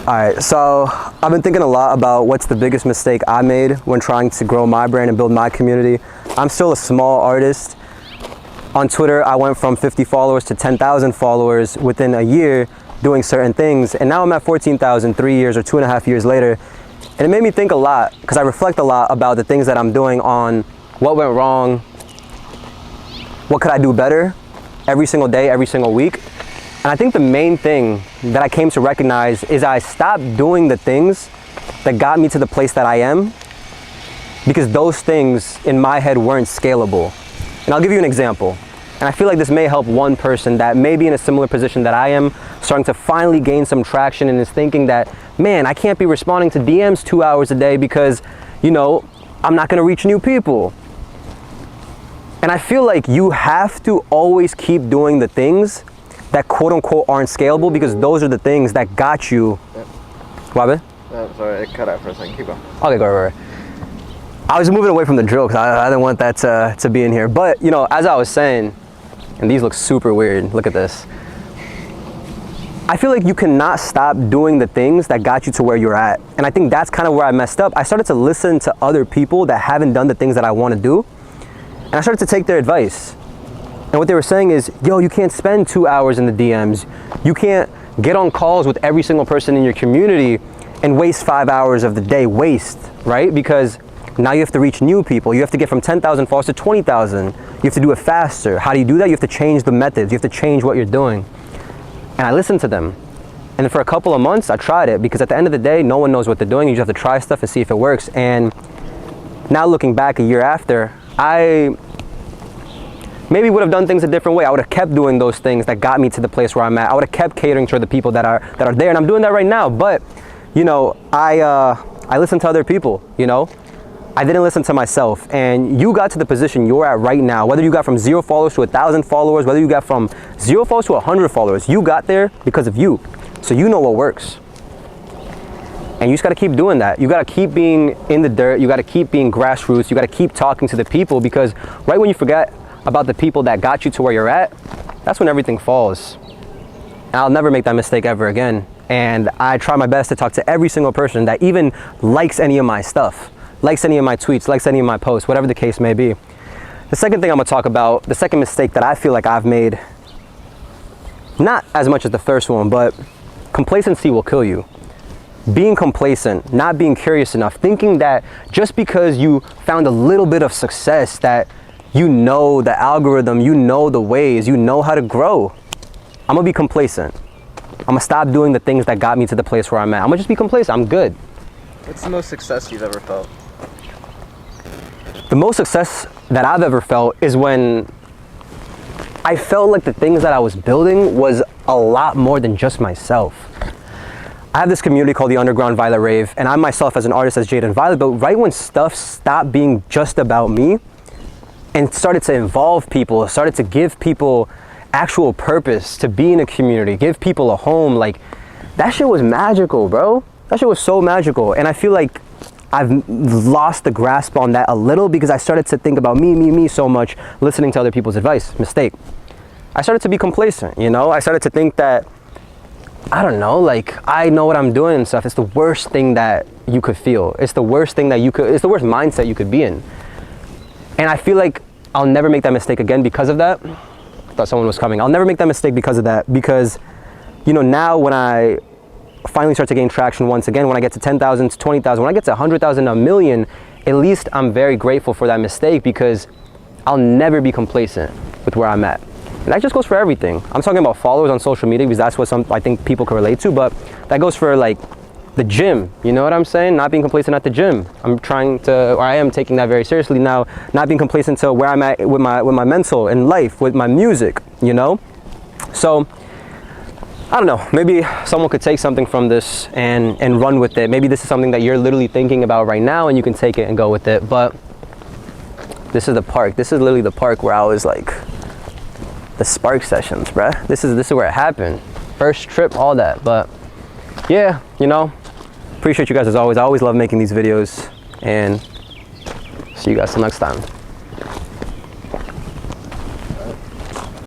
All right, so I've been thinking a lot about what's the biggest mistake I made when trying to grow my brand and build my community. I'm still a small artist. On Twitter, I went from 50 followers to 10,000 followers within a year doing certain things. And now I'm at 14,000 3 years or 2.5 years later. And it made me think a lot because I reflect a lot about the things that I'm doing on what went wrong, what could I do better every single day, every single week. And I think the main thing that I came to recognize is I stopped doing the things that got me to the place that I am because those things in my head weren't scalable. And I'll give you an example. And I feel like this may help one person that may be in a similar position that I am, starting to finally gain some traction and is thinking that, man, I can't be responding to DMs 2 hours a day because, you know, I'm not gonna reach new people. And I feel like you have to always keep doing the things that quote unquote aren't scalable because those are the things that got you. What happened? Sorry, it cut out for a second. Keep going. Okay, go right. I was moving away from the drill because I didn't want that to be in here. But, you know, as I was saying, and these look super weird. Look at this. I feel like you cannot stop doing the things that got you to where you're at. And I think that's kind of where I messed up. I started to listen to other people that haven't done the things that I want to do. And I started to take their advice. And what they were saying is, yo, you can't spend 2 hours in the DMs. You can't get on calls with every single person in your community and waste 5 hours of the day right? Because now you have to reach new people. You have to get from 10,000 followers to 20,000. You have to do it faster. How do you do that? You have to change the methods. You have to change what you're doing. And I listened to them. And for a couple of months, I tried it because at the end of the day, no one knows what they're doing. You just have to try stuff and see if it works. And now looking back a year after, I maybe would have done things a different way. I would have kept doing those things that got me to the place where I'm at. I would have kept catering to the people that are there, and I'm doing that right now. But, you know, I listen to other people, you know. I didn't listen to myself, and you got to the position you're at right now. Whether you got from 0 followers to 1,000 followers, whether you got from 0 followers to 100 followers, you got there because of you. So you know what works. And you just gotta keep doing that. You gotta keep being in the dirt. You gotta keep being grassroots. You gotta keep talking to the people because right when you forget about the people that got you to where you're at, that's when everything falls. And I'll never make that mistake ever again. And I try my best to talk to every single person that even likes any of my stuff, likes any of my tweets, likes any of my posts, whatever the case may be. The second thing I'm gonna talk about, the second mistake that I feel like I've made, not as much as the first one, but complacency will kill you. Being complacent, not being curious enough, thinking that just because you found a little bit of success that you know the algorithm, you know the ways, you know how to grow. I'm gonna be complacent. I'm gonna stop doing the things that got me to the place where I'm at. I'm gonna just be complacent, I'm good. What's the most success you've ever felt? The most success that I've ever felt is when I felt like the things that I was building was a lot more than just myself. I have this community called the Underground Violet Rave, and I myself as an artist as Jadyn Violet, but right when stuff stopped being just about me and started to involve people, started to give people actual purpose to be in a community, give people a home, like that shit was magical, bro. That shit was so magical. And I feel like I've lost the grasp on that a little because I started to think about me so much, listening to other people's advice. Mistake. I started to be complacent, you know? I started to think that, I don't know, like I know what I'm doing and stuff. It's the worst thing that you could feel. It's the worst thing that it's the worst mindset you could be in. And I feel like I'll never make that mistake again because of that. I thought someone was coming. I'll never make that mistake because of that. Because, you know, now when I finally start to gain traction once again, when I get to 10,000 to 20,000, when I get to 100,000, a million, at least I'm very grateful for that mistake because I'll never be complacent with where I'm at. And that just goes for everything. I'm talking about followers on social media because that's what I think people can relate to, but that goes for like the gym, you know what I'm saying? Not being complacent at the gym. I am taking that very seriously now, not being complacent to where I'm at with my mental and life, with my music, you know? So, I don't know, maybe someone could take something from this and run with it. Maybe this is something that you're literally thinking about right now and you can take it and go with it, but this is the park. This is literally the park where I was like, the spark sessions, bruh. This is where it happened. First trip, all that, but yeah, you know, appreciate you guys as always. I always love making these videos and see you guys till next time.